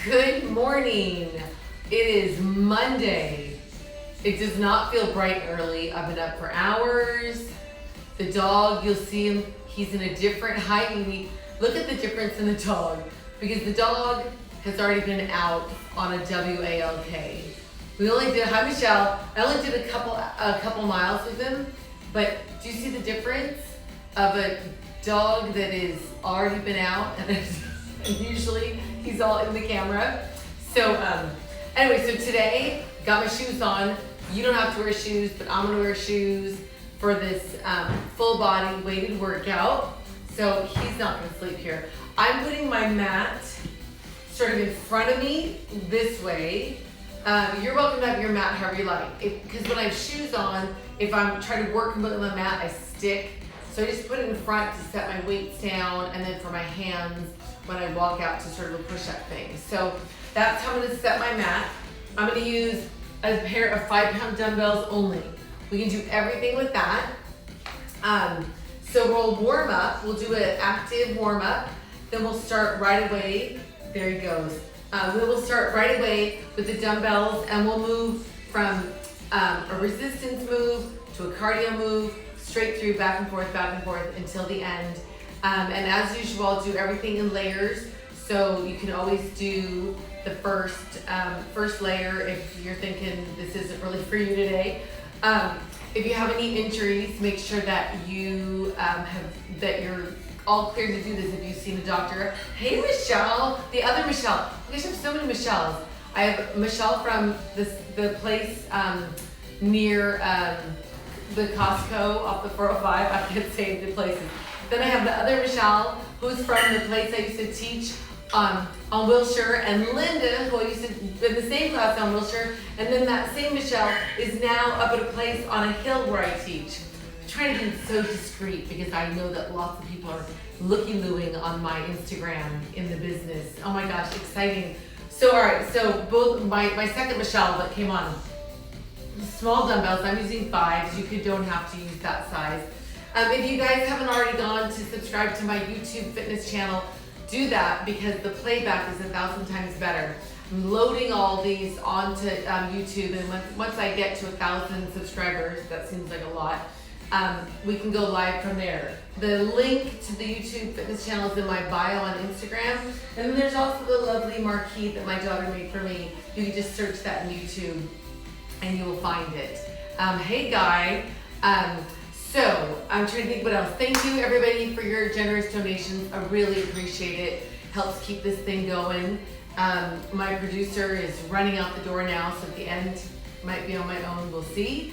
Good morning. It is Monday. It does not feel bright and early. I've been up for hours. The dog, you'll see him, he's in a different height. Look at the difference in the dog because the dog has already been out on a WALK. We only did, hi Michelle, I only did a couple miles with him, but do you see the difference of a dog that is already been out and usually he's all in the camera. So anyway, so today got my shoes on. You don't have to wear shoes, but I'm gonna wear shoes for this full body weighted workout. So he's not gonna sleep here. I'm putting my mat sort of in front of me this way. You're welcome to have your mat however you like. Because when I have shoes on, if I'm trying to work with my mat, I stick. So I just put it in front to set my weights down, and then for my hands when I walk out to sort of a push-up thing. So that's how I'm gonna set my mat. I'm gonna use a pair of 5-pound dumbbells only. We can do everything with that. So we'll warm up, we'll do an active warm up, then we'll start right away. There he goes. We will start right away with the dumbbells, and we'll move from a resistance move to a cardio move, straight through, back and forth until the end. And as usual, I'll do everything in layers. So you can always do the first layer if you're thinking this isn't really for you today. If you have any injuries, make sure that you that you're all clear to do this if you've seen a doctor. Hey Michelle, the other Michelle. I guess I have so many Michelles. I have Michelle from the place near the Costco off the 405. I can't say the places. Then I have the other Michelle, who's from the place I used to teach on Wilshire, and Linda, who I used to be in the same class on Wilshire, and then that same Michelle is now up at a place on a hill where I teach. I'm trying to be so discreet because I know that lots of people are looking on my Instagram in the business. Oh my gosh, exciting. So all right, so both my second Michelle that came on, small dumbbells, I'm using 5s. You don't have to use that size. If you guys haven't already gone to subscribe to my YouTube fitness channel, do that because the playback is 1,000 times better. I'm loading all these onto YouTube, and once I get to 1,000 subscribers, that seems like a lot, we can go live from there. The link to the YouTube fitness channel is in my bio on Instagram, and then there's also the lovely marquee that my daughter made for me. You can just search that in YouTube and you will find it. Hey Guy. So I'm trying to think what else. Thank you everybody for your generous donations. I really appreciate it. Helps keep this thing going. My producer is running out the door now, so at the end might be on my own, we'll see.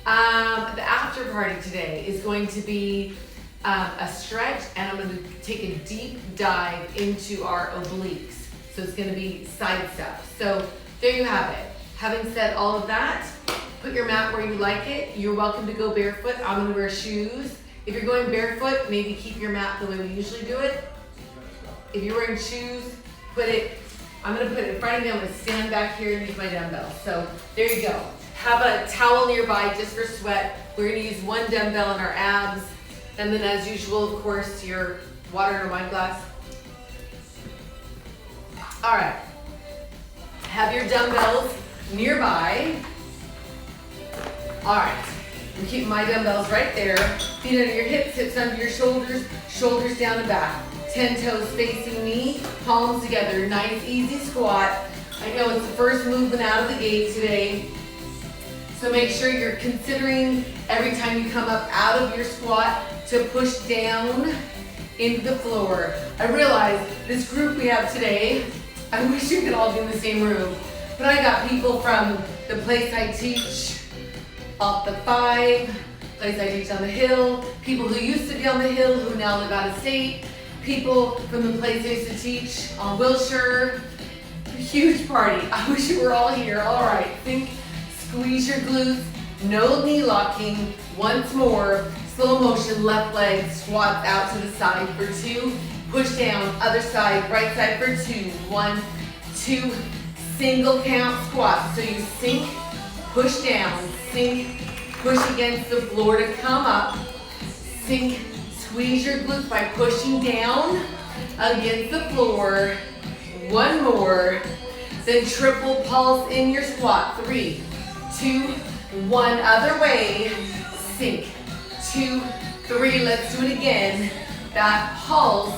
The after party today is going to be a stretch, and I'm going to take a deep dive into our obliques. So it's going to be side stuff. So there you have it. Having said all of that, put your mat where you like it. You're welcome to go barefoot. I'm gonna wear shoes. If you're going barefoot, maybe keep your mat the way we usually do it. If you're wearing shoes, I'm gonna put it in front of me. I'm gonna stand back here and use my dumbbell. So there you go. Have a towel nearby just for sweat. We're gonna use one dumbbell in our abs. And then as usual, of course, your water in a wine glass. All right, have your dumbbells nearby. All right, I'm keeping my dumbbells right there. Feet under your hips, hips under your shoulders, shoulders down and back. 10 toes facing me, palms together. Nice, easy squat. I know it's the first movement out of the gate today. So make sure you're considering every time you come up out of your squat to push down into the floor. I realize this group we have today, I wish you could all be in the same room, but I got people from the place I teach off the 5, place I teach on the hill, people who used to be on the hill who now live out of state, people from the place I used to teach on Wilshire. Huge party. I wish you were all here. All right, squeeze your glutes, no knee locking. Once more, slow motion, left leg, squats out to the side for 2, push down, other side, right side for 2, 1, 2, single count squats. So you sink, push down, sink, push against the floor to come up, sink, squeeze your glutes by pushing down against the floor. One more. Then triple pulse in your squat. 3, 2, 1. Other way. Sink. 2, 3. Let's do it again. That pulse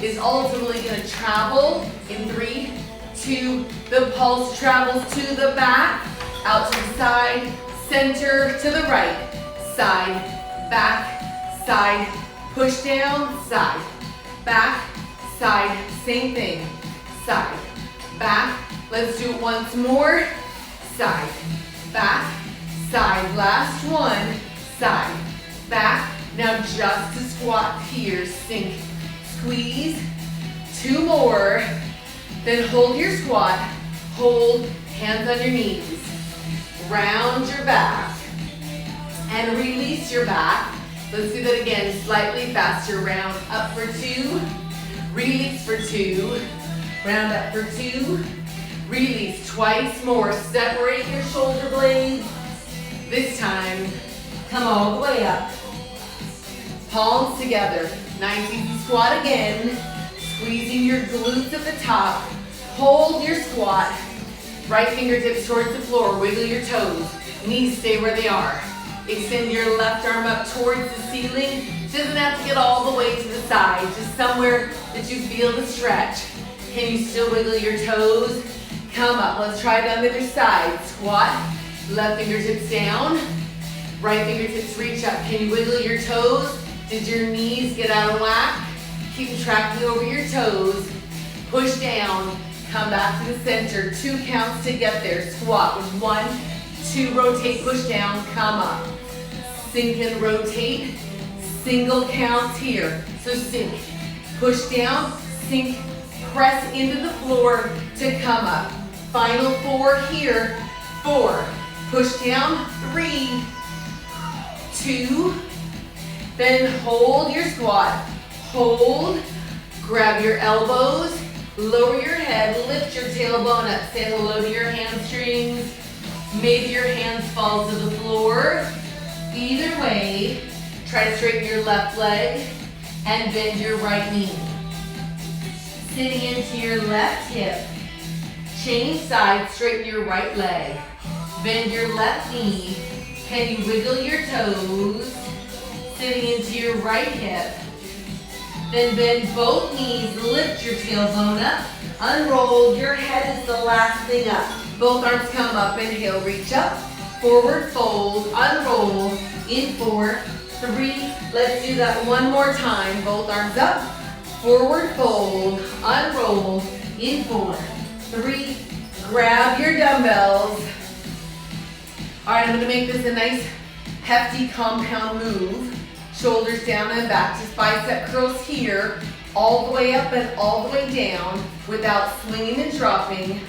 is ultimately going to travel in 3, 2. The pulse travels to the back, out to the side, center to the right, side, back, side, push down, side, back, side, same thing, side, back. Let's do it once more. Side, back, side. Last one. Side, back. Now just to squat here. Sink, squeeze. 2 more. Then hold your squat. Hold, hands on your knees. Round your back. And release your back. Let's do that again, slightly faster. Round up for 2. Release for 2. Round up for 2. Release twice more. Separate your shoulder blades. This time, come all the way up. Palms together. Nice easy squat again. Squeezing your glutes at the top. Hold your squat. Right fingertips towards the floor. Wiggle your toes. Knees stay where they are. Extend your left arm up towards the ceiling. Doesn't have to get all the way to the side. Just somewhere that you feel the stretch. Can you still wiggle your toes? Come up. Let's try it on the other side. Squat. Left fingertips down. Right fingertips reach up. Can you wiggle your toes? Did your knees get out of whack? Keep tracking over your toes. Push down. Come back to the center. 2 counts to get there. Squat with 1, 2. Rotate, push down, come up. Sink and rotate. Single counts here. So sink, push down, sink, press into the floor to come up. Final 4 here. 4, push down, 3, 2. Then hold your squat. Hold, grab your elbows, lower your head, lift your tailbone up, say hello to your hamstrings. Maybe your hands fall to the floor. Either way, try to straighten your left leg and bend your right knee. Sitting into your left hip. Change sides, straighten your right leg. Bend your left knee. Can you wiggle your toes? Sitting into your right hip. Then bend both knees, lift your tailbone up. Unroll, your head is the last thing up. Both arms come up, inhale, reach up. Forward fold, unroll, in 4, 3. Let's do that one more time. Both arms up, forward fold, unroll, in 4, 3. Grab your dumbbells. All right, I'm gonna make this a nice, hefty compound move. Shoulders down and back, just bicep curls here, all the way up and all the way down without swinging and dropping.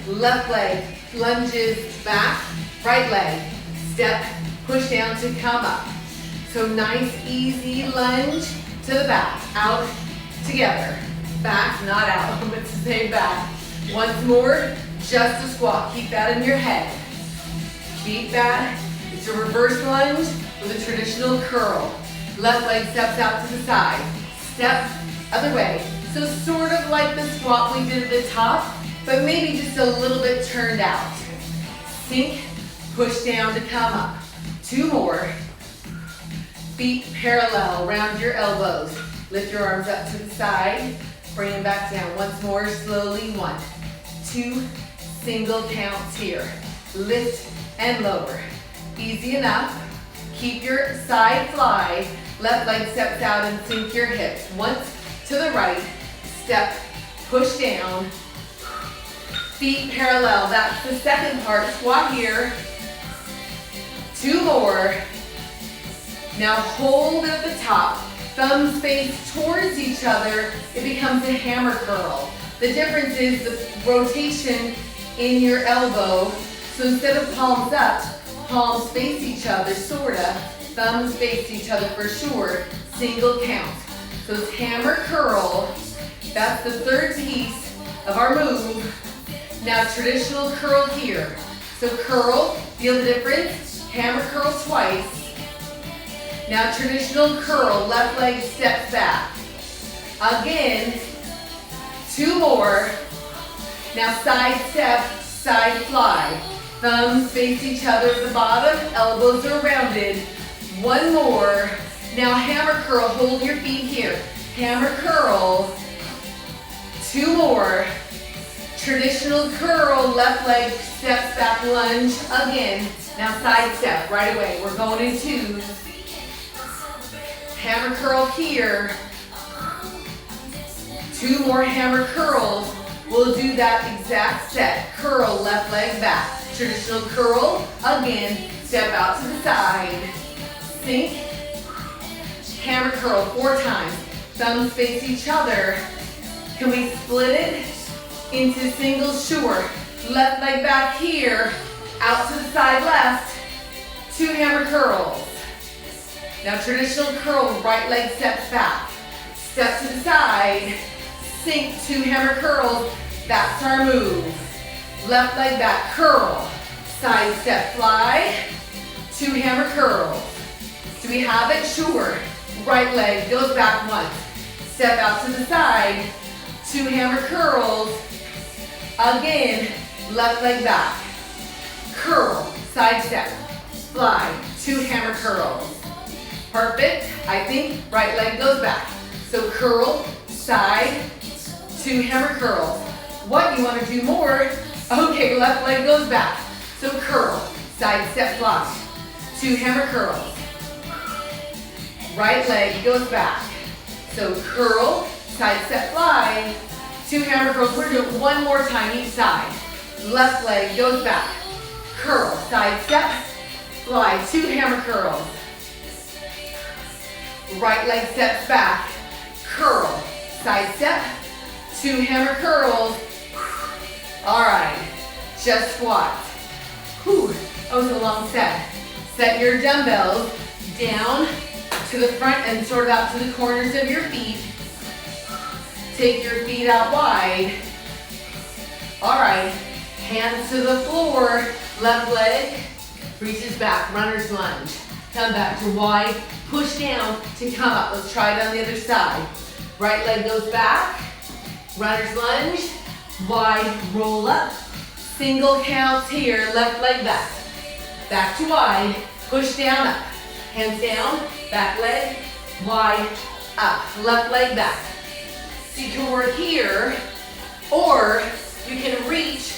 Left leg lunges back, right leg, step, push down to come up. So nice, easy lunge to the back, out, together. Back, not out, but to stay back. Once more, just a squat. Keep that in your head. Keep that. It's a reverse lunge with a traditional curl. Left leg steps out to the side. Step, other way. So sort of like the squat we did at the top, but maybe just a little bit turned out. Sink, push down to come up. 2 more. Feet parallel, round your elbows. Lift your arms up to the side, bring them back down. Once more, slowly. 1, 2, single counts here. Lift and lower. Easy enough. Keep your side fly. Left leg steps out and sink your hips. Once to the right, step, push down. Feet parallel, that's the second part. Squat here. 2 more. Now hold at the top. Thumbs face towards each other. It becomes a hammer curl. The difference is the rotation in your elbow. So instead of palms up, palms face each other, sorta. Thumbs face each other for sure. Single count. So it's hammer curl. That's the third piece of our move. Now traditional curl here. So curl, feel the difference? Hammer curl twice. Now traditional curl, left leg steps back. Again, 2 more. Now side step, side fly. Thumbs face each other at the bottom, elbows are rounded. One more. Now hammer curl, hold your feet here. Hammer curl. Two more. Traditional curl, left leg steps back, lunge again. Now side step, right away. We're going in twos. Hammer curl here. Two more hammer curls. We'll do that exact set. Curl, left leg back. Traditional curl, again, step out to the side. Sink. Hammer curl 4 times. Thumbs face each other. Can we split it into singles? Sure. Left leg back here. Out to the side left. 2 hammer curls. Now traditional curl, right leg steps back. Step to the side. Sink 2 hammer curls. That's our move. Left leg back, curl. Side step fly. 2 hammer curls. Do we have it? Sure. Right leg goes back once. Step out to the side. 2 hammer curls. Again, left leg back. Curl, side step, fly, 2 hammer curls. Perfect. I think right leg goes back. So curl, side, 2 hammer curls. What, you want to do more? Okay, left leg goes back. So curl, side step, fly, 2 hammer curls. Right leg goes back. So curl, side step, fly, 2 hammer curls. We're doing one more time each side. Left leg goes back. Curl, side step, fly, 2 hammer curls. Right leg steps back. Curl, side step, 2 hammer curls. All right, just squat. Whew, that was a long set. Set your dumbbells down to the front and sort of out to the corners of your feet. Take your feet out wide. All right, hands to the floor. Left leg reaches back, runner's lunge. Come back to wide, push down to come up. Let's try it on the other side. Right leg goes back, runner's lunge, wide, roll up. Single counts here, left leg back. Back to wide, push down up. Hands down, back leg, wide, up. Left leg back. So you can work here, or you can reach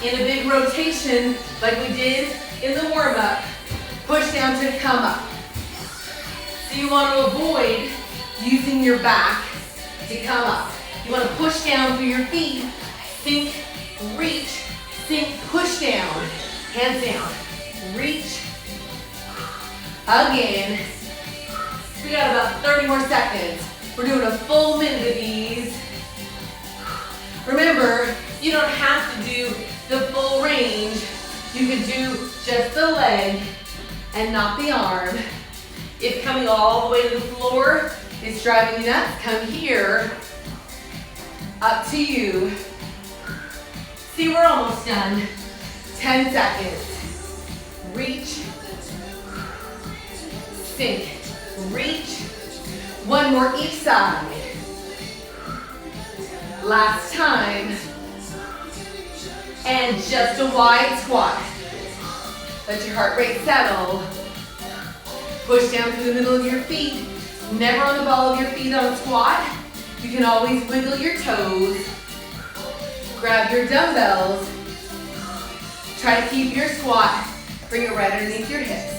in a big rotation like we did in the warm-up. Push down to come up. So you want to avoid using your back to come up. You want to push down through your feet. Sink, reach, sink, push down. Hands down. Reach. Again. We got about 30 more seconds. We're doing a full minute of these. Remember, you don't have to do the full range. You can do just the leg and not the arm. If coming all the way to the floor is driving you nuts, come here. Up to you. See, we're almost done. 10 seconds. Reach. Sink. Reach. One more each side. Last time. And just a wide squat. Let your heart rate settle. Push down through the middle of your feet. Never on the ball of your feet on squat. You can always wiggle your toes. Grab your dumbbells. Try to keep your squat. Bring it right underneath your hips.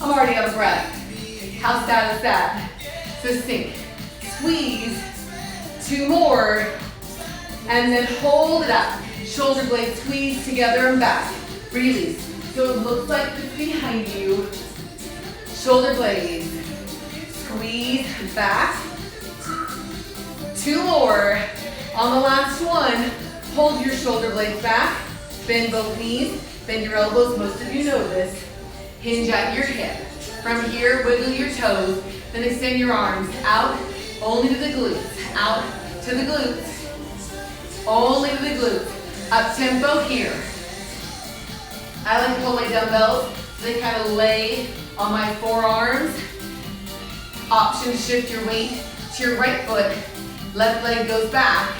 I'm already out of breath. How sad is that? So sink, squeeze, 2 more, and then hold it up. Shoulder blades squeeze together and back. Release. So it looks like this behind you. Shoulder blades. Squeeze back. 2 more. On the last one, hold your shoulder blades back. Bend both knees. Bend your elbows. Most of you know this. Hinge at your hip. From here, wiggle your toes. Then extend your arms out only to the glutes. Out to the glutes. Only to the glutes. Up tempo here. I like to hold my dumbbells so they kind of lay on my forearms. Option to shift your weight to your right foot. Left leg goes back.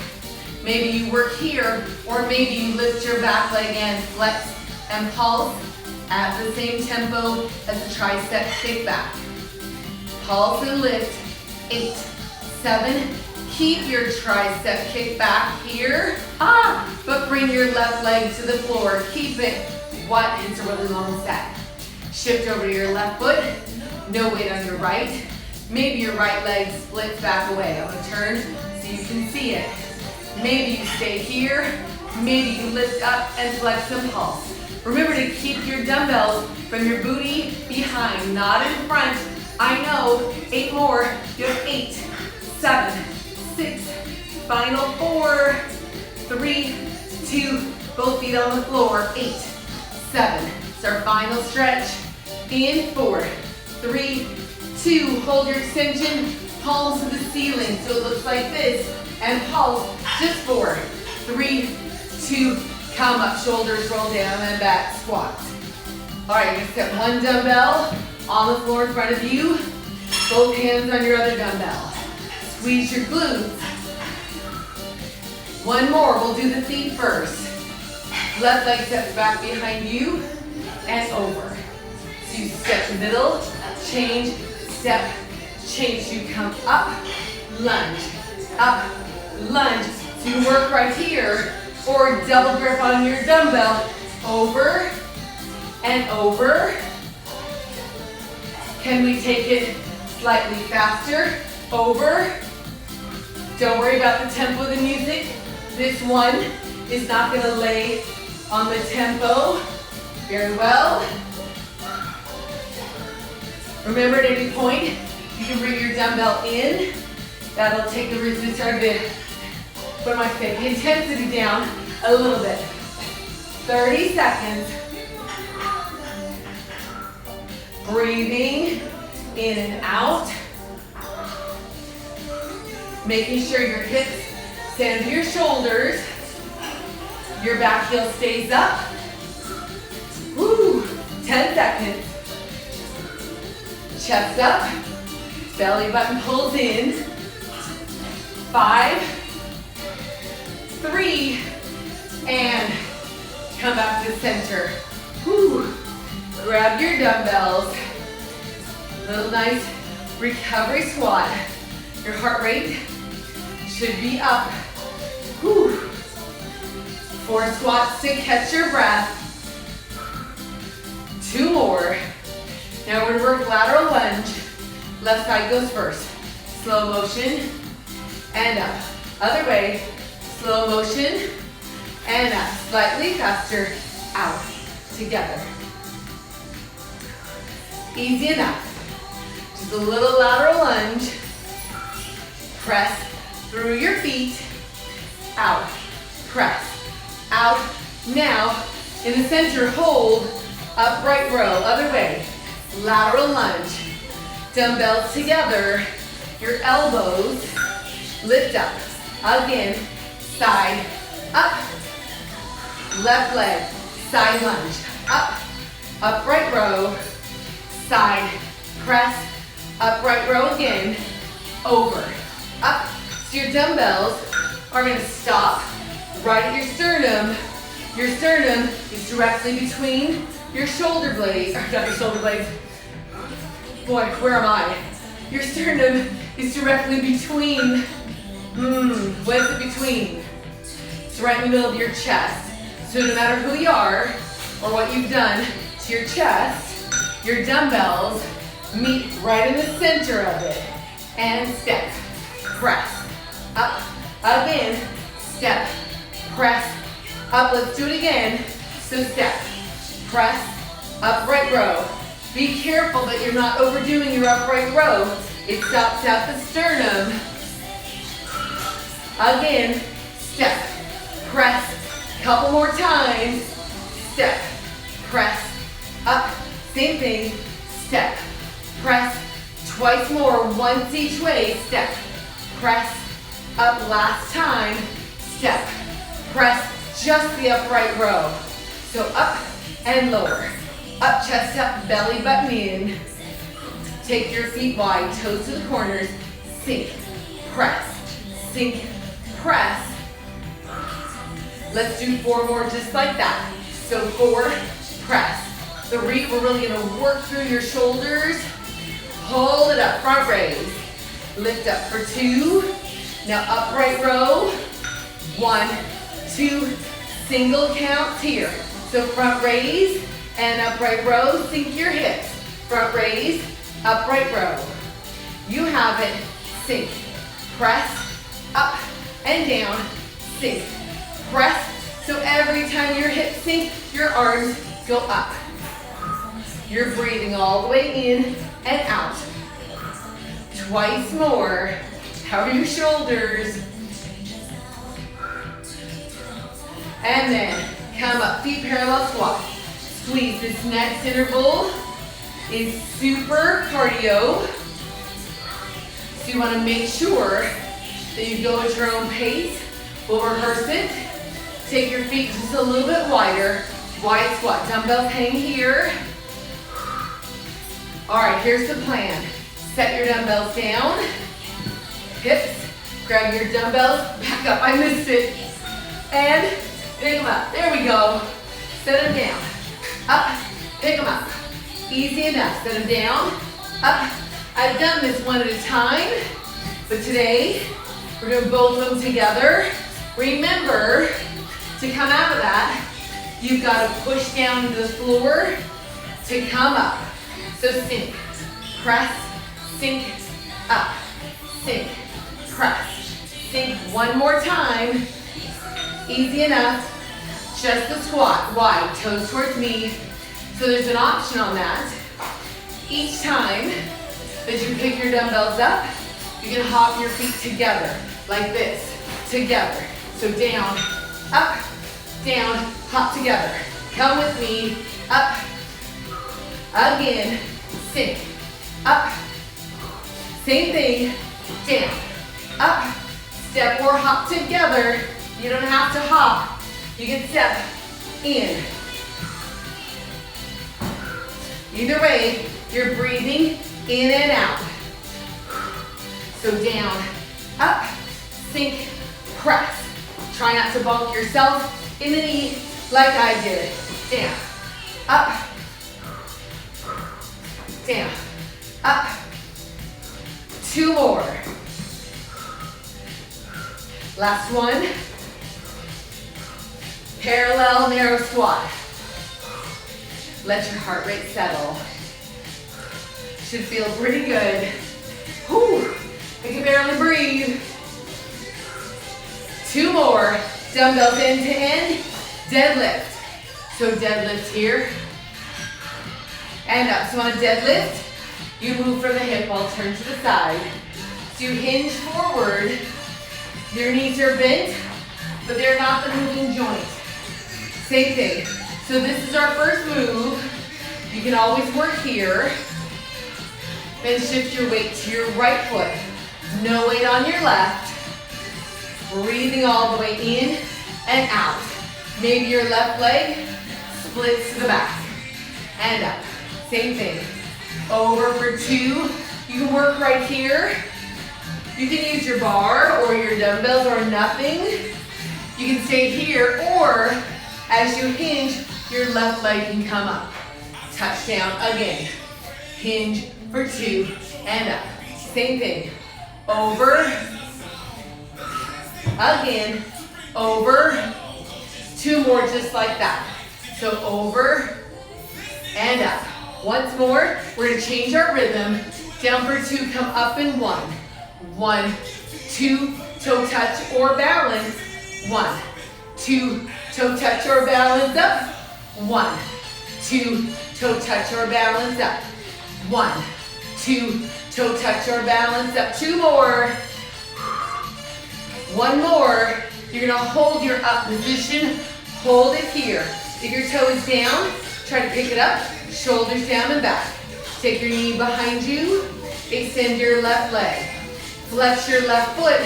Maybe you work here, or maybe you lift your back leg and flex and pulse at the same tempo as the tricep kickback. Pulse and lift, 8, 7, keep your tricep kickback here, but bring your left leg to the floor. Keep it, what? It's a really long set. Shift over to your left foot, no weight on your right. Maybe your right leg splits back away. I'm gonna turn so you can see it. Maybe you stay here, maybe you lift up and flex and pulse. Remember to keep your dumbbells from your booty behind, not in front. I know, 8 more. You have 8, 7, 6, final 4, 3, 2, both feet on the floor, 8, 7. It's our final stretch. In 4, 3, 2, hold your extension, palms to the ceiling so it looks like this, and pulse, just 4, 3, 2, come up, shoulders roll down and back, squat. All right, you're gonna set one dumbbell on the floor in front of you, both hands on your other dumbbell. Squeeze your glutes. One more, we'll do the feet first. Left leg steps back behind you and over. So you step middle, change, step, change. You come up, lunge, so you work right here, or double grip on your dumbbell, over and over. Can we take it slightly faster? Over. Don't worry about the tempo of the music. This one is not gonna lay on the tempo. Very well. Remember, at any point, you can bring your dumbbell in. That'll take the resistance, or the intensity down a little bit. 30 seconds. Breathing in and out. Making sure your hips stand to your shoulders. Your back heel stays up. Woo! 10 seconds. Chest up. Belly button pulls in. 5, 3, and come back to center. Woo. Grab your dumbbells. Little nice recovery squat. Your heart rate should be up. Woo. 4 squats to catch your breath. 2 more. Now we're gonna work lateral lunge. Left side goes first. Slow motion and up. Other way, slow motion and up. Slightly faster, out, together. Easy enough. Just a little lateral lunge. Press through your feet, out, press, out. Now, in the center, hold, upright row, other way, lateral lunge. Dumbbells together, your elbows, lift up. Again, side, up, left leg, side lunge, up, upright row, side, press, upright row again, over, up. So your dumbbells are gonna stop right at your sternum. Your sternum is directly between your shoulder blades, or not your shoulder blades. Boy, where am I? Your sternum is directly between, what is it between? It's right in the middle of your chest. So no matter who you are, or what you've done to your chest, your dumbbells meet right in the center of it. And step, press, up, again, step, press, up. Let's do it again. So step, press, upright row. Be careful that you're not overdoing your upright row. It stops at the sternum. Again, step, press, couple more times. Step, press, up, same thing. Step, press, twice more, once each way. Step, press, up, last time. Step, press, just the upright row. So up and lower. Up, chest up, belly button in. Take your feet wide, toes to the corners. Sink, press, press. Let's do 4 more just like that. So 4, press. 3, we're really gonna work through your shoulders. Hold it up, front raise. Lift up for 2. Now upright row. 1, 2, single counts here. So front raise and upright row, sink your hips. Front raise, upright row. You have it, sink, press, up and down, sink, press. So every time your hips sink, your arms go up. You're breathing all the way in and out. Twice more. Cover your shoulders. And then come up, feet parallel squat. Squeeze. This next interval is super cardio. So you want to make sure that you go at your own pace. We'll rehearse it. Take your feet just a little bit wider. Wide squat. Dumbbells hang here. All right, here's the plan. Set your dumbbells down. Hips. Grab your dumbbells. Back up. I missed it. And pick them up. There we go. Set them down. Up. Pick them up. Easy enough. Set them down. Up. I've done this one at a time, but today we're doing both of them together. Remember, to come out of that, you've got to push down into the floor to come up. So sink, press, sink, up, sink, press, sink. One more time. Easy enough. Just the squat, wide, toes towards me. So there's an option on that. Each time that you pick your dumbbells up, you can hop your feet together, like this, together. So down, up, down, hop together. Come with me, up, again, sink, up, same thing, down, up, step or hop together. You don't have to hop, you can step in. Either way, you're breathing in and out. So down, up, sink, press. Try not to bonk yourself in the knee like I did. Down, up, down, up. 2 more. Last one. Parallel narrow squat. Let your heart rate settle. Should feel pretty good. Whew, I can barely breathe. 2 more. Dumbbells end to end. Deadlift. So deadlift here. And up. So on a deadlift, you move from the hip, I'll turn to the side. So you hinge forward. Your knees are bent, but they're not the moving joint. Same thing. So this is our first move. You can always work here. Then shift your weight to your right foot. No weight on your left. Breathing all the way in and out. Maybe your left leg splits to the back. And up. Same thing. Over for 2. You can work right here. You can use your bar or your dumbbells or nothing. You can stay here, or as you hinge, your left leg can come up. Touch down again. Hinge for 2 and up. Same thing. Over. Again. Over. 2 more just like that. So over and up. Once more, we're gonna change our rhythm. Down for 2, come up in 1. 1, 2, toe touch or balance. 1, 2, toe touch or balance up. 1, 2, toe touch or balance up. 1, 2, toe touch or balance up. 2 more. 1 more. You're gonna hold your up position. Hold it here. If your toe is down, try to pick it up. Shoulders down and back. Take your knee behind you. Extend your left leg. Flex your left foot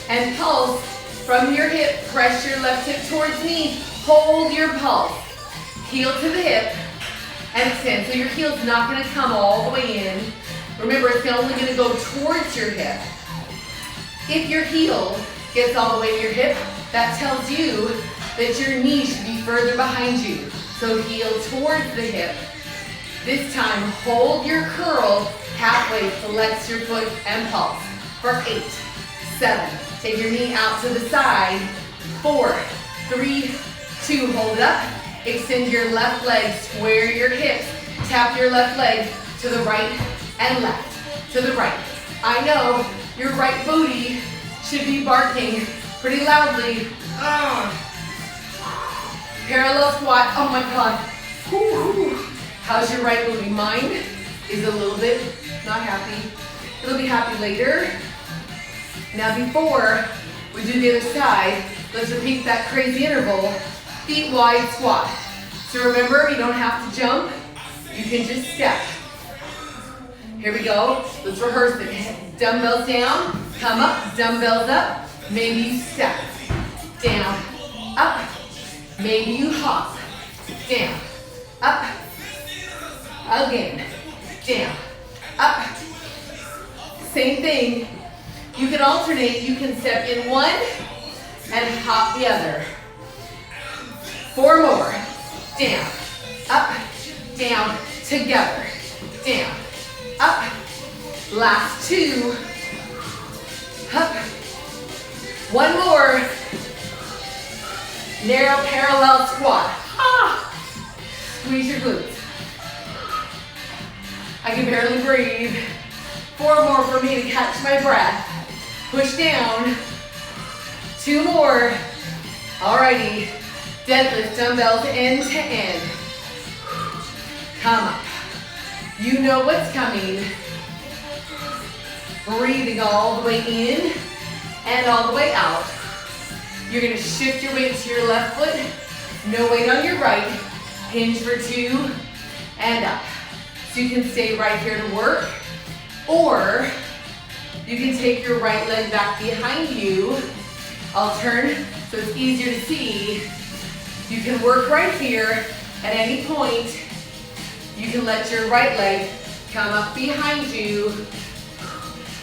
and pulse from your hip. Press your left hip towards me. Hold your pulse. Heel to the hip and extend. So your heel's not gonna come all the way in. Remember, it's only gonna go towards your hip. If your heel gets all the way to your hip, that tells you that your knee should be further behind you. So heel towards the hip. This time, hold your curl halfway, flex your foot and pulse. For 8, 7, take your knee out to the side. 4, 3, 2, hold it up. Extend your left leg, square your hips. Tap your left leg to the right and left, to the right. I know your right booty should be barking pretty loudly. Parallel squat, oh my God. How's your right booty? Mine is a little bit not happy. It'll be happy later. Now before we do the other side, let's repeat that crazy interval. Feet wide squat. So remember, you don't have to jump. You can just step. Here we go. Let's rehearse it. Dumbbells down, come up, dumbbells up. Maybe you step. Down, up. Maybe you hop. Down, up. Again. Down, up. Same thing. You can alternate. You can step in one and hop the other. 4 more. Down, up, down, together. Down, up. Last 2. Up. 1 more. Narrow parallel squat. Squeeze your glutes. I can barely breathe. 4 more for me to catch my breath. Push down. 2 more. Alrighty. Deadlift dumbbells end to end. Come up. You know what's coming. Breathing all the way in and all the way out. You're gonna shift your weight to your left foot. No weight on your right. Hinge for 2 and up. So you can stay right here to work. Or you can take your right leg back behind you. I'll turn so it's easier to see. You can work right here at any point. You can let your right leg come up behind you.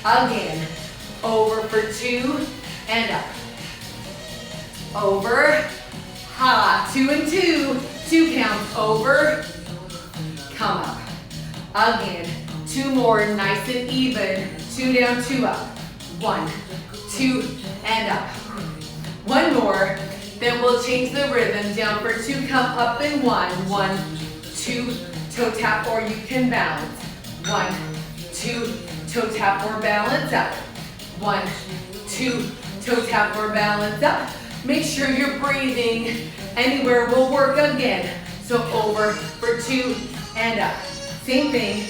Again, over for 2 and up. Over, 2 and 2, 2 counts, over, come up. Again, 2 more, nice and even. 2 down, 2 up. 1, 2, and up. 1 more, then we'll change the rhythm. Down for 2, come up and 1. 1, 2, toe tap or you can balance. 1, 2, toe tap or balance up. 1, 2, toe tap or balance up. Make sure you're breathing. Anywhere will work again. So over for 2 and up. Same thing,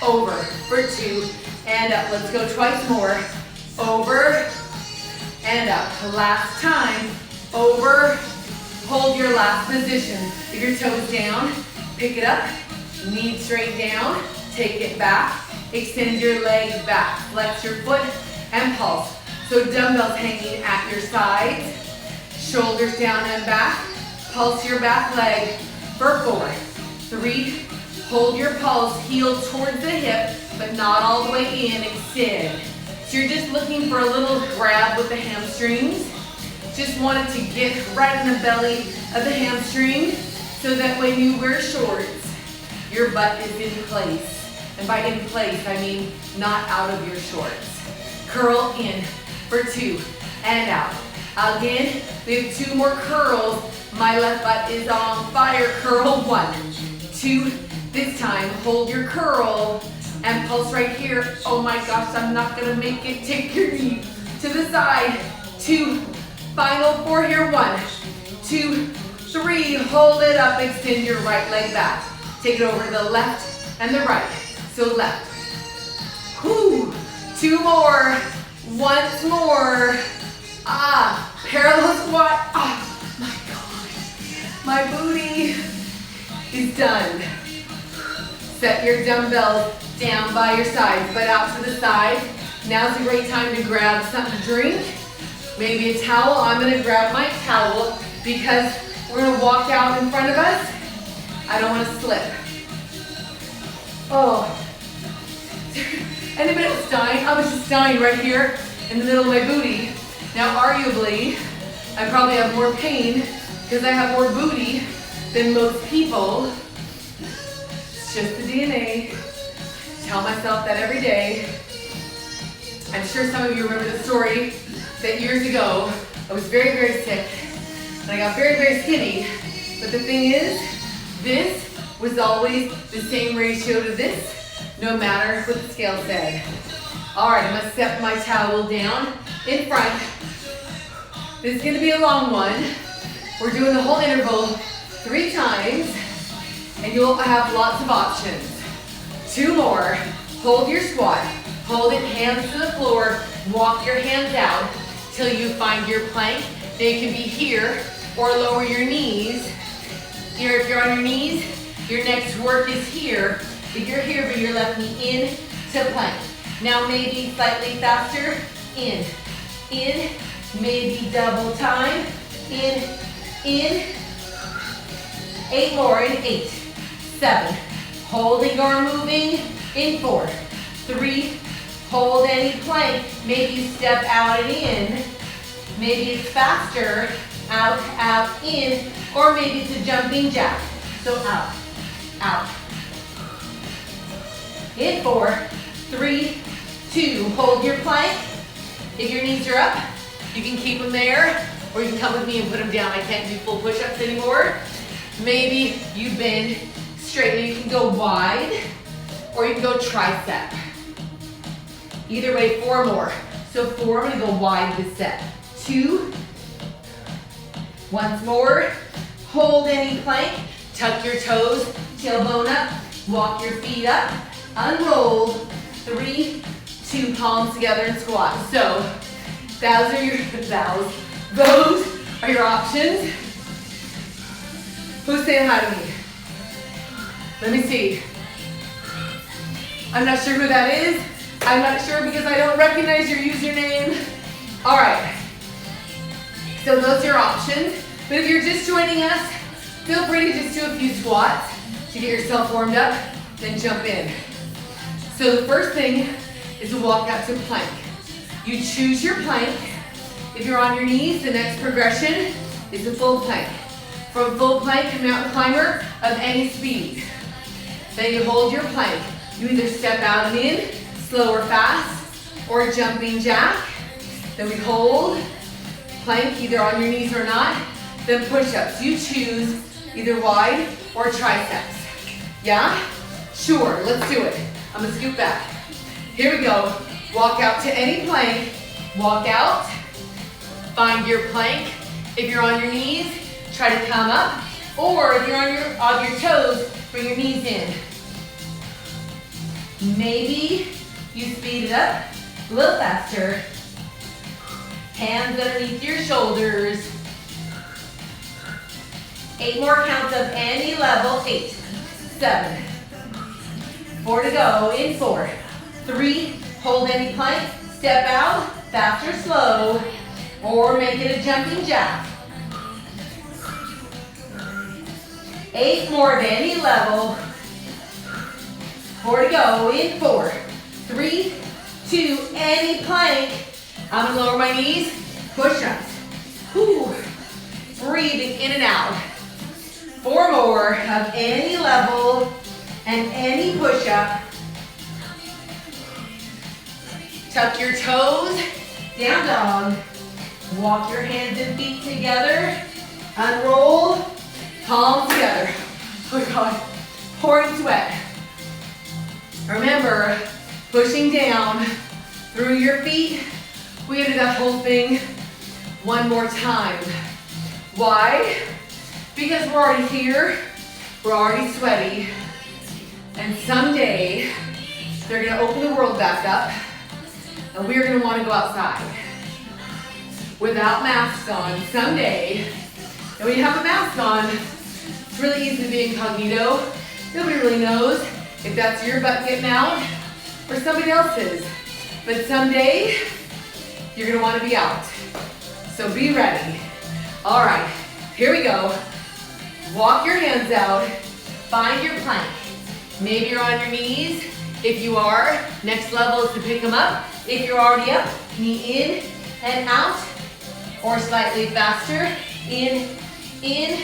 over for 2 and up. Let's go twice more. Over and up. Last time, over, hold your last position. If your toes down, pick it up, knee straight down, take it back, extend your leg back, flex your foot and pulse. So dumbbells hanging at your sides, shoulders down and back, pulse your back leg for 4, 3, hold your pulse, heel towards the hip, but not all the way in, extend. So you're just looking for a little grab with the hamstrings. Just wanted to get right in the belly of the hamstring so that when you wear shorts, your butt is in place. And by in place, I mean not out of your shorts. Curl in for 2 and out. Again, we have 2 more curls. My left butt is on fire. Curl 1, 2, this time hold your curl and pulse right here. Oh my gosh, I'm not gonna make it. Take your knee to the side. 2, final 4 here. 1, 2, 3, hold it up, extend your right leg back. Take it over to the left and the right. So left. 2 more. Once more. Parallel squat. My gosh. My booty is done. Set your dumbbells down by your sides, but out to the side. Now's a great time to grab something to drink. Maybe a towel. I'm gonna grab my towel because we're gonna walk out in front of us. I don't wanna slip. Anybody else dying? I was just dying right here in the middle of my booty. Now arguably, I probably have more pain because I have more booty than most people. It's just the DNA. Tell myself that every day. I'm sure some of you remember the story that years ago, I was very, very sick, and I got very, very skinny. But the thing is, this was always the same ratio to this, no matter what the scale said. All right, I'm gonna step my towel down in front. This is gonna be a long one. We're doing the whole interval 3 times, and you'll have lots of options. 2 more. Hold your squat. Hold it, hands to the floor. Walk your hands out till you find your plank. They can be here or lower your knees. Here, if you're on your knees, your next work is here. If you're here, bring your left knee in to plank. Now maybe slightly faster. In, maybe double time. In. 8 more in 8, 7. Holding or moving in 4, 3. Hold any plank. Maybe you step out and in. Maybe it's faster. Out, in. Or maybe it's a jumping jack. So out. In 4, 3, 2. Hold your plank. If your knees are up, you can keep them there. Or you can come with me and put them down. I can't do full push-ups anymore. Maybe you bend straight. Maybe you can go wide. Or you can go tricep. Either way, 4 more. So 4, I'm gonna go wide this set. 2. Once more. Hold any plank. Tuck your toes, tailbone up. Walk your feet up. Unroll. 3, 2, palms together and squat. So those are your options. Who's saying hi to me? Let me see. I'm not sure who that is. I'm not sure because I don't recognize your username. All right. So those are your options. But if you're just joining us, feel free to just do a few squats to get yourself warmed up, then jump in. So the first thing is to walk out to plank. You choose your plank. If you're on your knees, the next progression is a full plank. From full plank to mountain climber of any speed. Then you hold your plank. You either step out and in, slow or fast, or jumping jack. Then we hold, plank either on your knees or not. Then push-ups. You choose either wide or triceps. Yeah? Sure, let's do it. I'm gonna scoot back. Here we go. Walk out to any plank. Walk out. Find your plank. If you're on your knees, try to come up. Or if you're on your toes, bring your knees in. Maybe you speed it up a little faster. Hands underneath your shoulders. 8 more counts of any level. 8, 7. 4 to go in 4, 3. Hold any plank. Step out, fast or slow, or make it a jumping jack. 8 more of any level. 4 to go in 4, 3, 2, any plank. I'm gonna lower my knees, push-ups. Breathing in and out. 4 more of any level and any push-up. Tuck your toes, down dog. Walk your hands and feet together. Unroll, palms together. Oh my God, pouring sweat. Remember, pushing down through your feet. We gotta do that whole thing one more time. Why? Because we're already here, we're already sweaty, and someday they're gonna open the world back up, and we're gonna wanna go outside without masks on someday. And when you have a mask on, it's really easy to be incognito. Nobody really knows if that's your butt getting out or somebody else's. But someday, you're gonna wanna be out. So be ready. All right, here we go. Walk your hands out, find your plank. Maybe you're on your knees. If you are, next level is to pick them up. If you're already up, knee in and out, or slightly faster, in, in,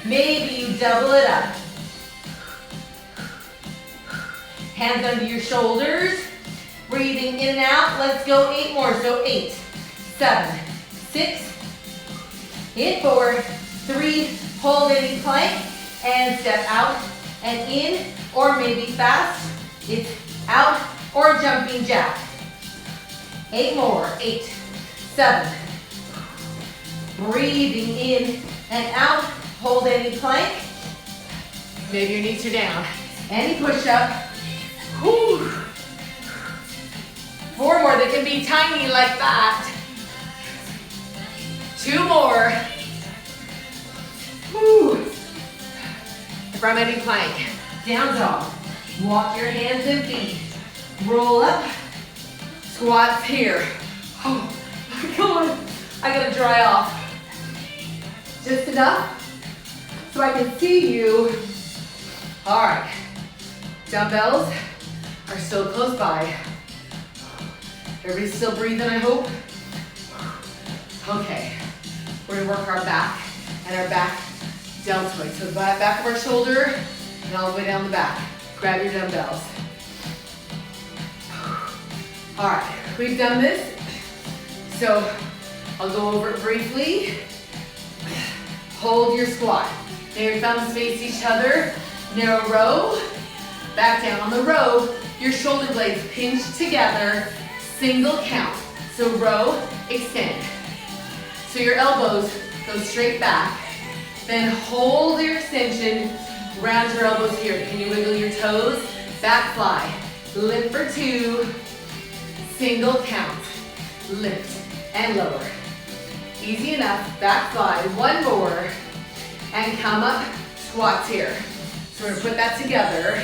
maybe you double it up. Hands under your shoulders, breathing in and out. Let's go 8 more, so 8, 7, 6, in 4, 3, hold any plank, and step out and in, or maybe fast, it's out, or jumping jack. 8 more, 8, 7, breathing in and out, hold any plank, maybe your knees are down, any push-up. Whew. 4 more, they can be tiny like that. 2 more. Whew. From any plank, down dog. Walk your hands and feet. Roll up, squats here. Oh, come on, I gotta dry off. Just enough so I can see you. All right, dumbbells are still close by. Everybody's still breathing, I hope. Okay, we're gonna work our back and our back deltoid. So the back of our shoulder and all the way down the back. Grab your dumbbells. All right, we've done this. So I'll go over it briefly. Hold your squat. Now your thumbs face each other. Narrow row. Back down on the row. Your shoulder blades pinch together. Single count. So row, extend. So your elbows go straight back. Then hold your extension. Round your elbows here. Can you wiggle your toes? Back fly. Lift for 2. Single count. Lift and lower. Easy enough. Back fly. 1 more. And come up. Squats here. So we're going to put that together.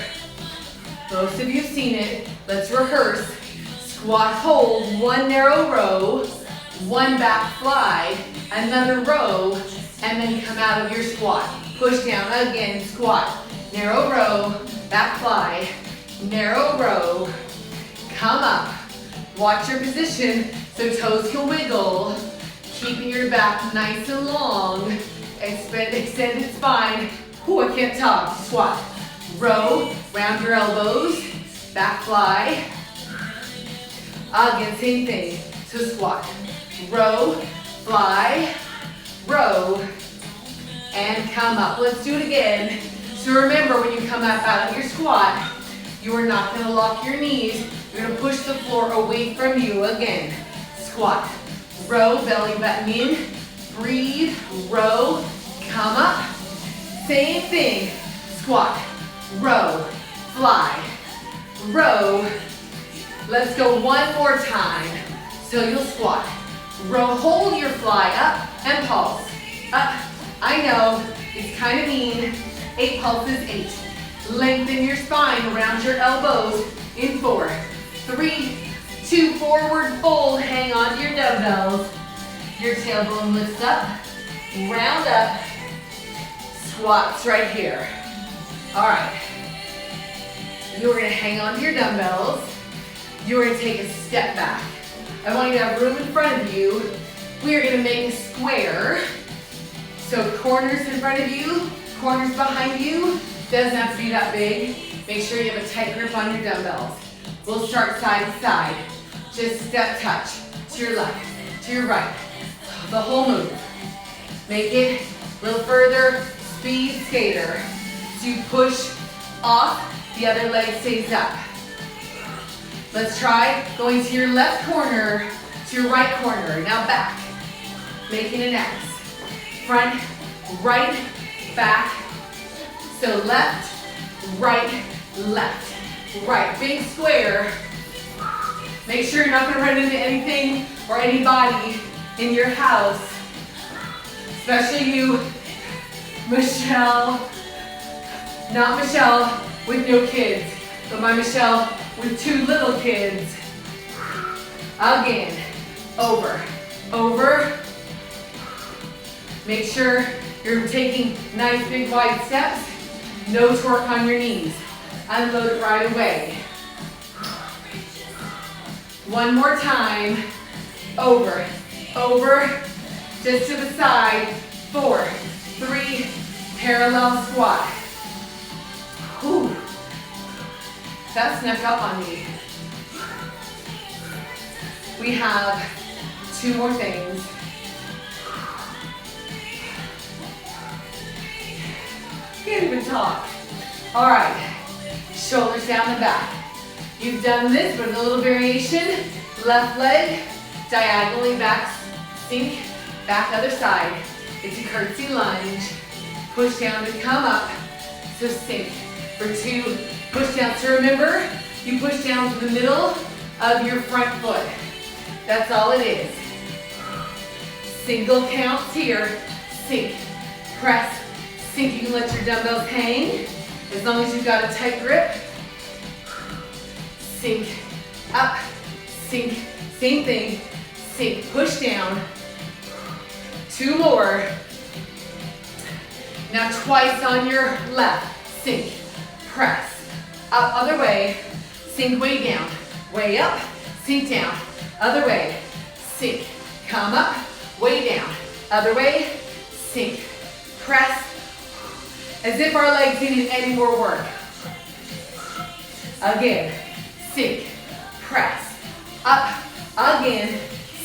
Most of you have seen it. Let's rehearse. Squat, hold. 1 narrow row. 1 back fly. Another row. And then come out of your squat. Push down again, squat. Narrow row, back fly. Narrow row, come up. Watch your position so toes can wiggle. Keeping your back nice and long. Extended spine. Ooh, I can't talk. Squat. Row, round your elbows. Back fly. Again, same thing. So squat. Row, fly, row, and come up. Let's do it again. So remember, when you come up out of your squat, you are not going to lock your knees. You're going to push the floor away from you again. Squat. Row, belly button in. Breathe, row, come up. Same thing. Squat, row, fly, row. Let's go 1 more time. So you'll squat. Row, hold your fly up and pulse. Up. I know, it's kind of mean. 8 pulses, 8. Lengthen your spine around your elbows in 4, 3, 2, forward fold. Hang on to your dumbbells. Your tailbone lifts up, round up, squats right here. All right. You're gonna hang on to your dumbbells. You're gonna take a step back. I want you to have room in front of you. We are gonna make a square. So corners in front of you, corners behind you. Doesn't have to be that big. Make sure you have a tight grip on your dumbbells. We'll start side to side. Just step touch to your left, to your right. The whole move. Make it a little further, speed skater. So you push off, the other leg stays up. Let's try going to your left corner, to your right corner. Now back, making an X. Front, right, back. So left, right, right. Big square. Make sure you're not gonna run into anything or anybody in your house. Especially you, Michelle. Not Michelle with no kids, but my Michelle with 2 little kids. Again, over, over. Make sure you're taking nice big wide steps. No torque on your knees. Unload it right away. 1 more time. Over, over, just to the side. 4, Parallel squat. Whew. That snuck up on me. We have 2 more things. Can't even talk. All right, shoulders down the back. You've done this, but a little variation. Left leg, diagonally back, sink, back other side. It's a curtsy lunge. Push down to come up, so sink. For 2, push down. So remember, you push down to the middle of your front foot. That's all it is. Single counts here. Sink, press, sink. You can let your dumbbells hang as long as you've got a tight grip. Sink, up, sink, same thing. Sink, push down. 2 more. Now twice on your left. Sink, press, up, other way. Sink way down, way up, sink down. Other way, sink, come up, way down. Other way, sink, press, as if our legs needed any more work. Again, sink, press, up, again,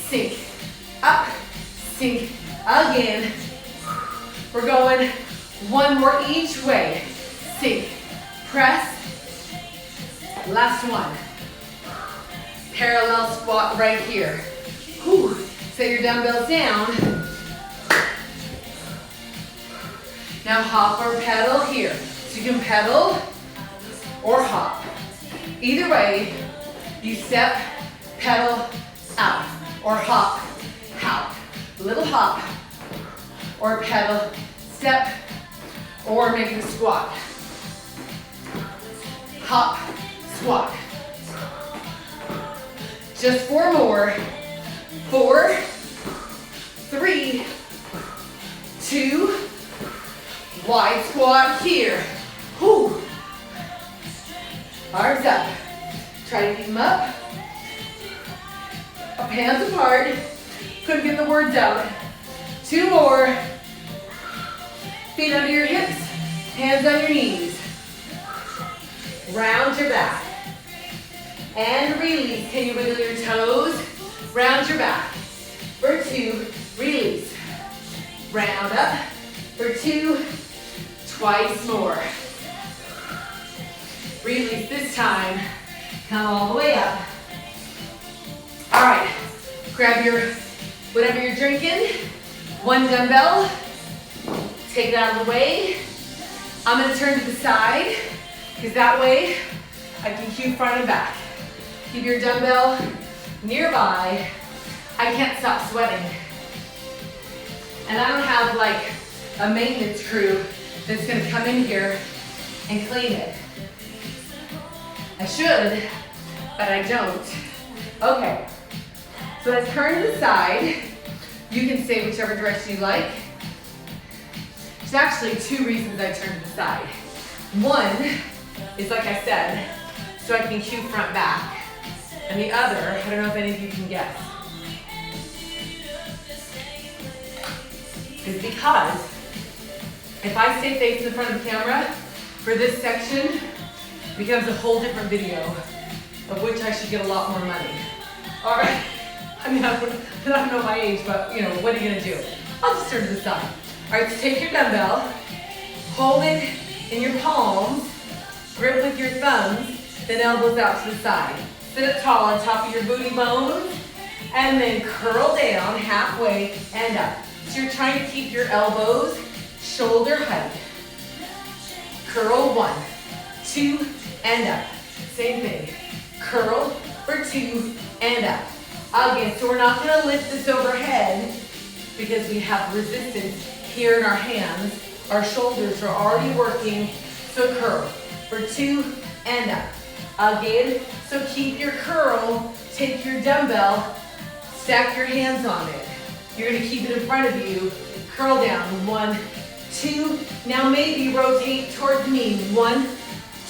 sink, up, sink, again. We're going 1 more each way. Sink, press, last one. Parallel squat right here. Whew. Set your dumbbells down. Now hop or pedal here. So you can pedal or hop. Either way, you step, pedal, out, or hop, out. Little hop, or pedal, step, or make a squat. Hop, squat. Just 4 more. 4, 3, 2, wide squat here. Whew. Arms up. Try to keep them up. Hands apart. Couldn't get the words out. 2 more. Feet under your hips. Hands on your knees. Round your back. And release. Can you wiggle your toes? Round your back. For 2, release. Round up. For 2, twice more. Release this time. Come all the way up. All right, grab your, whatever you're drinking, 1 dumbbell, take it out of the way. I'm gonna turn to the side, because that way I can cue front and back. Keep your dumbbell nearby. I can't stop sweating. And I don't have like a maintenance crew that's gonna come in here and clean it. I should, but I don't. Okay, so let's turn to the side. You can stay whichever direction you like. There's actually 2 reasons I turn to the side. One is, like I said, so I can cue front back. And the other, I don't know if any of you can guess, is because if I stay facing the front of the camera for this section, it becomes a whole different video of which I should get a lot more money. All right, I mean, I don't know my age, but you know, what are you gonna do? I'll just turn to the side. All right, so take your dumbbell, hold it in your palms, grip with your thumbs, then elbows out to the side. Sit up tall on top of your booty bones, and then curl down halfway and up. So you're trying to keep your elbows shoulder height. Curl 1, 2, and up. Same thing. Curl for 2 and up. Again, so we're not gonna lift this overhead because we have resistance here in our hands. Our shoulders are already working, so curl for 2 and up. Again, so keep your curl, take your dumbbell, stack your hands on it. You're gonna keep it in front of you, curl down, 1, 2, now maybe rotate towards me, 1,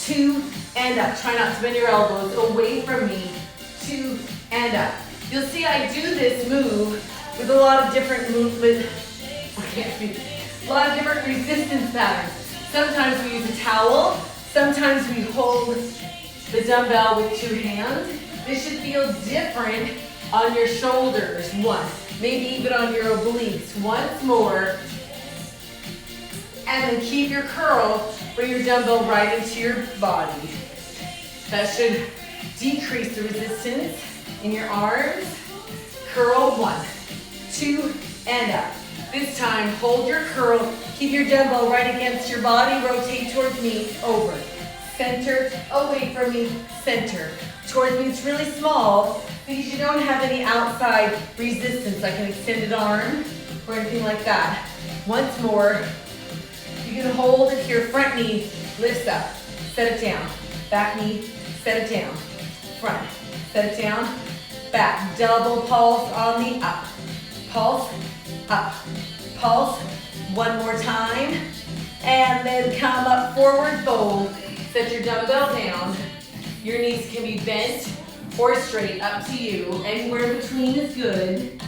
2, and up. Try not to bend your elbows away from me, 2, and up. You'll see I do this move with a lot of different movement, I can't speak, a lot of different resistance patterns. Sometimes we use a towel. Sometimes we hold the dumbbell with 2 hands. This should feel different on your shoulders. 1, maybe even on your obliques. Once more. And then keep your curl, bring your dumbbell right into your body. That should decrease the resistance in your arms. Curl 1, 2, and up. This time, hold your curl, keep your dumbbell right against your body, rotate towards me, over. Center, away from me, center. Towards me, it's really small because you don't have any outside resistance, like an extended arm or anything like that. Once more, you can hold it here, front knee lifts up, set it down. Back knee, set it down. Front, set it down. Back, double pulse on the up. Pulse, up, pulse. 1 more time. And then come up, forward fold. Set your dumbbell down. Your knees can be bent or straight, up to you. Anywhere in between is good.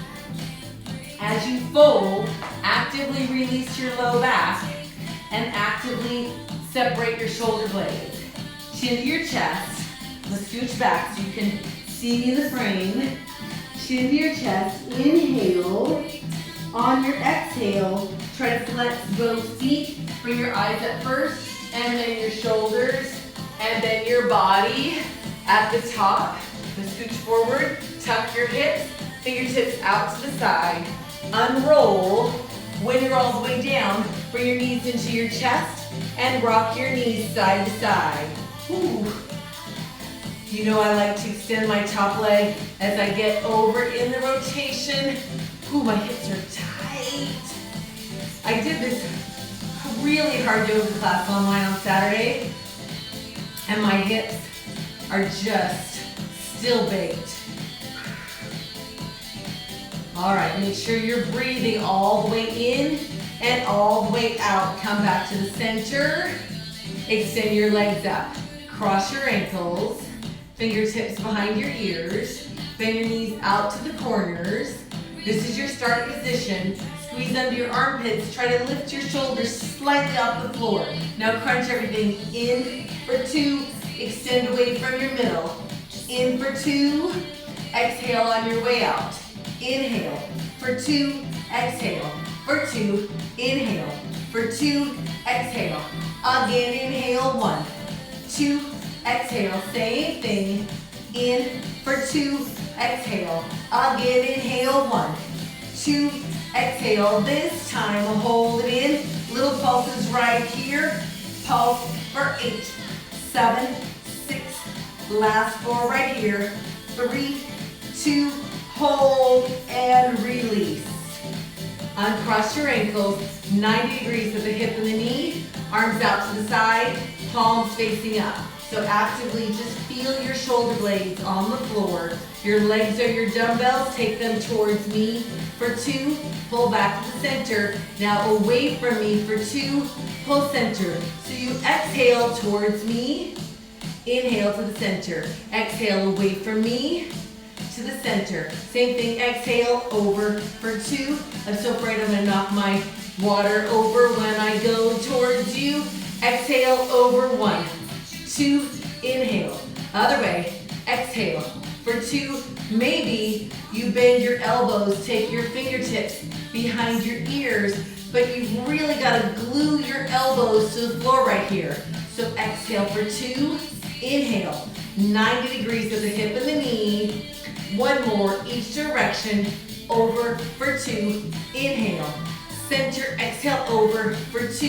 As you fold, actively release your low back and actively separate your shoulder blades. Chin to your chest. Let's scooch back so you can see me in the frame. Chin to your chest. Inhale. On your exhale, try to flex both feet. Bring your eyes up first, and then your shoulders, and then your body at the top. Then scooch forward, tuck your hips, fingertips out to the side. Unroll. When you're all the way down, bring your knees into your chest and rock your knees side to side. Ooh. You know I like to extend my top leg as I get over in the rotation. Ooh, my hips are tight. I did this really hard yoga class online on Saturday, and my hips are just still baked. All right, make sure you're breathing all the way in and all the way out. Come back to the center. Extend your legs up. Cross your ankles. Fingertips behind your ears. Bend your knees out to the corners. This is your start position. Squeeze under your armpits. Try to lift your shoulders slightly off the floor. Now crunch everything in for 2. Extend away from your middle. In for 2. Exhale on your way out. Inhale for 2. Exhale for 2. Inhale for 2. Exhale. Again, inhale. 1, 2. Exhale. Same thing. In for 2. Exhale. Again, inhale. 1, 2. Exhale. This time, we'll hold it in. Little pulses right here. Pulse for 8, 7, 6. Last 4 right here. 3, 2. Hold and release. Uncross your ankles. 90 degrees with the hip and the knee. Arms out to the side. Palms facing up. So actively just feel your shoulder blades on the floor. Your legs are your dumbbells. Take them towards me for 2. Pull back to the center. Now away from me for 2. Pull center. So you exhale towards me. Inhale to the center. Exhale away from me to the center. Same thing. Exhale over for 2. I'm so afraid I'm going to knock my water over when I go towards you. Exhale over 1, 2, inhale. Other way, exhale for 2. Maybe you bend your elbows, take your fingertips behind your ears, but you've really got to glue your elbows to the floor right here. So exhale for 2, inhale. 90 degrees of the hip and the knee. 1 more, each direction, over for 2, inhale. Center, exhale over for 2,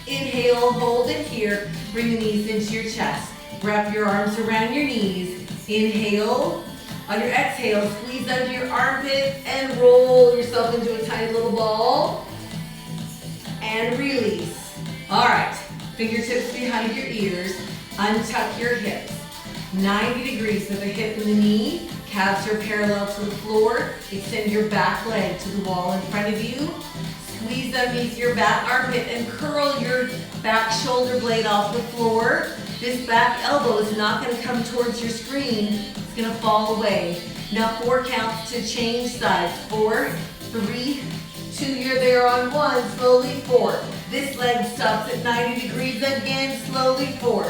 inhale, hold it here. Bring the knees into your chest. Wrap your arms around your knees. Inhale. On your exhale, squeeze under your armpit and roll yourself into a tiny little ball. And release. All right, fingertips behind your ears. Untuck your hips. 90 degrees of the hip and the knee. Calves are parallel to the floor. Extend your back leg to the wall in front of you. Squeeze underneath your back armpit and curl your back shoulder blade off the floor. This back elbow is not going to come towards your screen. It's going to fall away. Now 4 counts to change sides. 4, 3, 2, you're there on 1, slowly 4. This leg stops at 90 degrees again, slowly 4.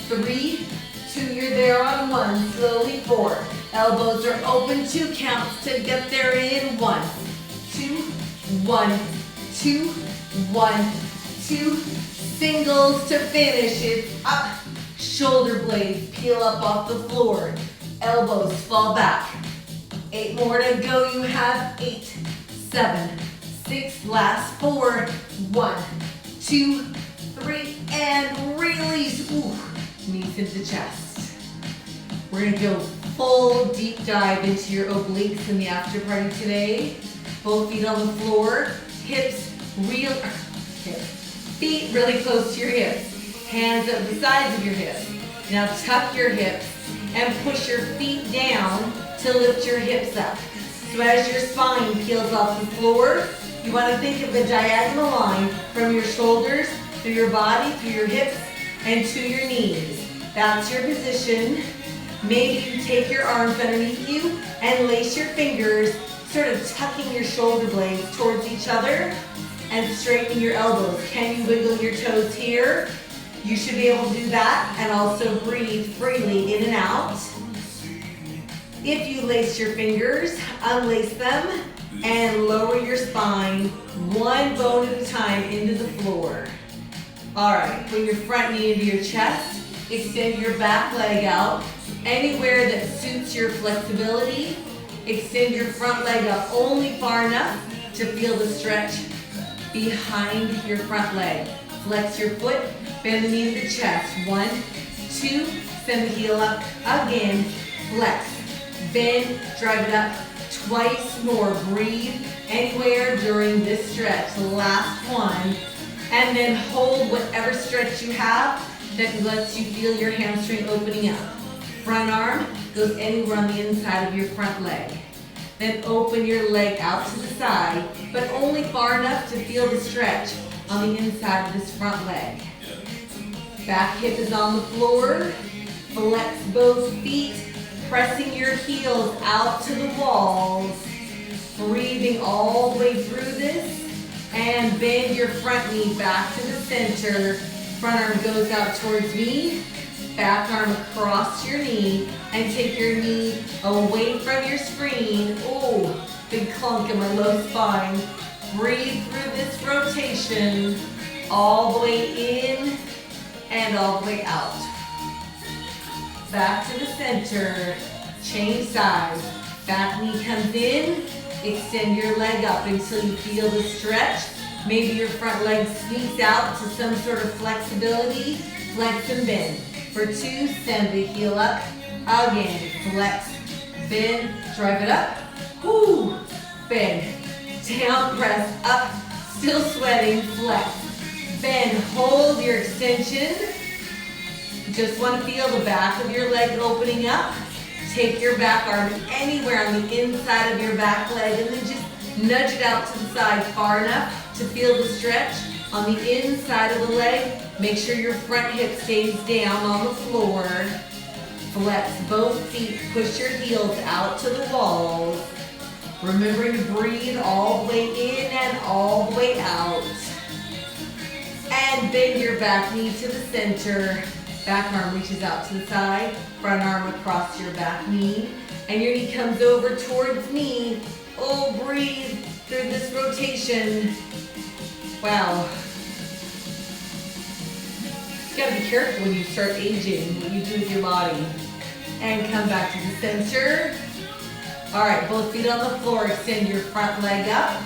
3, 2, you're there on 1, slowly 4. Elbows are open, 2 counts to get there in 1, 2, 1, 2, 1, 2. Singles to finish. It's up. Shoulder blades peel up off the floor. Elbows fall back. 8 more to go. You have 8, 7, 6, last 4. 1, 2, 3, and release. Ooh, knees into chest. We're gonna go full deep dive into your obliques in the after party today. Both feet on the floor, hips feet really close to your hips. Hands at the sides of your hips. Now tuck your hips and push your feet down to lift your hips up. So as your spine peels off the floor, you want to think of a diagonal line from your shoulders, through your body, through your hips, and to your knees. That's your position. Maybe you take your arms underneath you and lace your fingers, sort of tucking your shoulder blades towards each other and straightening your elbows. Can you wiggle your toes here? You should be able to do that and also breathe freely in and out. If you lace your fingers, unlace them and lower your spine one bone at a time into the floor. All right, bring your front knee into your chest. Extend your back leg out. Anywhere that suits your flexibility. Extend your front leg up only far enough to feel the stretch behind your front leg. Flex your foot, bend the knee to the chest. 1, 2, send the heel up. Again, flex, bend, drive it up. Twice more. Breathe anywhere during this stretch. Last one. And then hold whatever stretch you have that lets you feel your hamstring opening up. Front arm goes anywhere on the inside of your front leg. Then open your leg out to the side, but only far enough to feel the stretch on the inside of this front leg. Back hip is on the floor. Flex both feet, pressing your heels out to the walls. Breathing all the way through this. And bend your front knee back to the center. Front arm goes out towards me. Back arm across your knee. And take your knee away from your screen. Oh, big clunk in my low spine. Breathe through this rotation. All the way in and all the way out. Back to the center. Change sides. Back knee comes in. Extend your leg up until you feel the stretch. Maybe your front leg sneaks out to some sort of flexibility. Flex and bend. For 2, send the heel up. Again, flex, bend, drive it up. Whoo, bend, down, press, up. Still sweating, flex, bend, hold your extension. Just want to feel the back of your leg opening up. Take your back arm anywhere on the inside of your back leg and then just nudge it out to the side far enough to feel the stretch on the inside of the leg. Make sure your front hip stays down on the floor. Flex both feet, push your heels out to the walls. Remembering to breathe all the way in and all the way out. And bend your back knee to the center. Back arm reaches out to the side, front arm across your back knee, and your knee comes over towards me. Oh, breathe through this rotation. Wow. You gotta be careful when you start aging, what you do with your body. And come back to the center. All right, both feet on the floor. Extend your front leg up.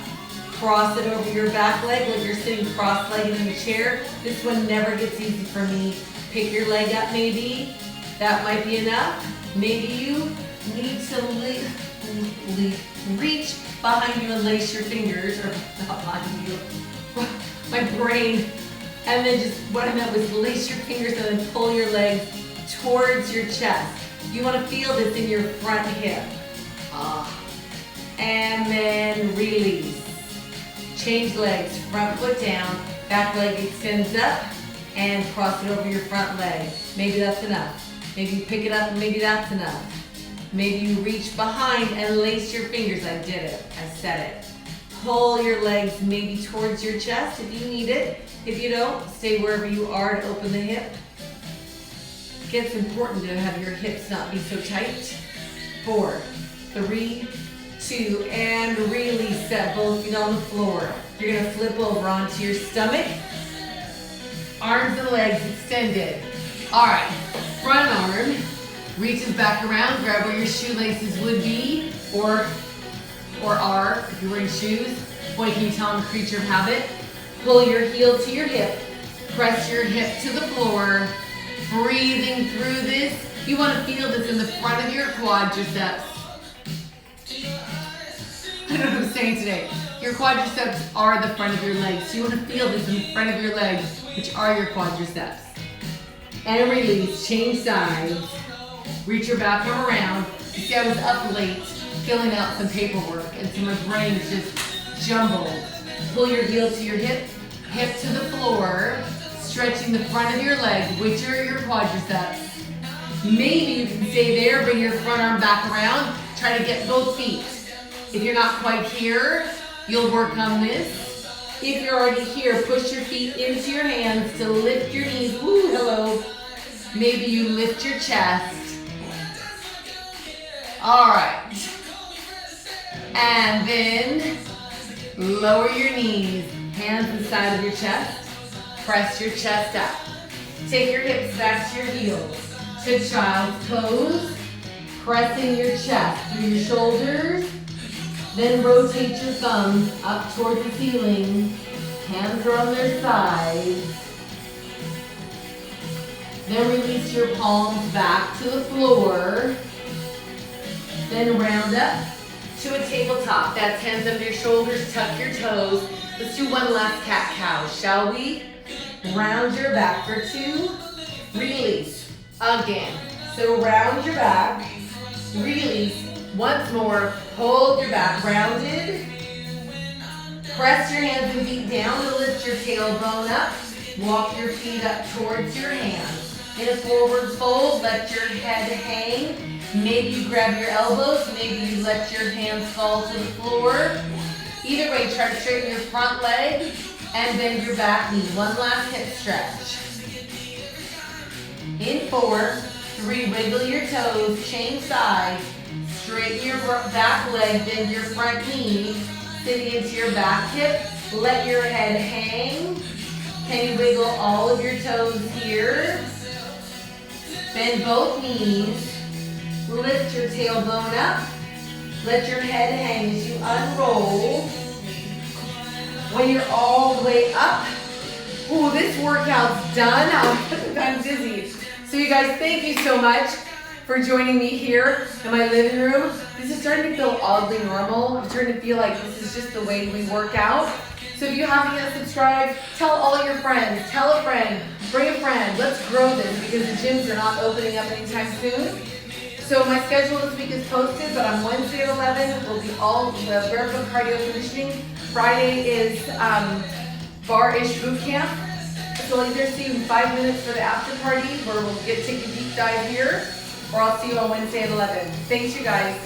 Cross it over your back leg like you're sitting cross-legged in a chair. This one never gets easy for me. Pick your leg up maybe. That might be enough. Maybe you need to reach behind you and lace your fingers, or not behind you, my brain. And then just what I meant was lace your fingers and then pull your legs towards your chest. You want to feel this in your front hip. And then release. Change legs, front foot down, back leg extends up, and cross it over your front leg. Maybe that's enough. Maybe you pick it up and maybe that's enough. Maybe you reach behind and lace your fingers. I did it. I said it. pull your legs maybe towards your chest if you need it. If you don't, stay wherever you are to open the hip. It's important to have your hips not be so tight. 4, 3, 2, and release. Set both feet on the floor. You're gonna flip over onto your stomach. Arms and legs extended. All right, front arm reaches back around, grab where your shoelaces would be, or are, if you're wearing shoes. Boy, can you tell I'm a creature of habit? Pull your heel to your hip. Press your hip to the floor. Breathing through this. You want to feel this in the front of your quadriceps. I don't know what I'm saying today. Your quadriceps are the front of your legs. So you want to feel this in the front of your legs, which are your quadriceps. And release, change sides. Reach your back arm around. You see I was up late filling out some paperwork and so my brain is just jumbled. Pull your heel to your hip, hip to the floor, stretching the front of your leg, which are your quadriceps. Maybe you can stay there, bring your front arm back around, try to get both feet. If you're not quite here, you'll work on this. If you're already here, push your feet into your hands to lift your knees. Woo, hello. Maybe you lift your chest. All right. And then lower your knees, hands inside of your chest. Press your chest up. Take your hips back to your heels. To child's pose. Pressing your chest through your shoulders. Then rotate your thumbs up towards the ceiling. Hands are on their sides. Then release your palms back to the floor. Then round up to a tabletop. That's hands under your shoulders, tuck your toes. Let's do one last cat-cow, shall we? Round your back for 2. Release. Again. So round your back. Release. Once more. Hold your back rounded. Press your hands and feet down to lift your tailbone up. Walk your feet up towards your hands. In a forward fold, let your head hang. Maybe you grab your elbows, maybe you let your hands fall to the floor. Either way, try to straighten your front leg and bend your back knee. One last hip stretch. In 4, 3, wiggle your toes, change sides, straighten your back leg, bend your front knee, sitting into your back hip, let your head hang. Can you wiggle all of your toes here? Bend both knees. Lift your tailbone up. Let your head hang as you unroll. When you're all the way up, ooh, this workout's done. I'm dizzy. So you guys, thank you so much for joining me here in my living room. This is starting to feel oddly normal. I'm starting to feel like this is just the way we work out. So if you haven't yet subscribed, tell all your friends, tell a friend, bring a friend. Let's grow this because the gyms are not opening up anytime soon. So my schedule this week is posted, but on Wednesday at 11 will be all the barefoot cardio conditioning. Friday is bar-ish boot camp. So I'll either see you in 5 minutes for the after party where we'll take a deep dive here, or I'll see you on Wednesday at 11. Thanks, you guys.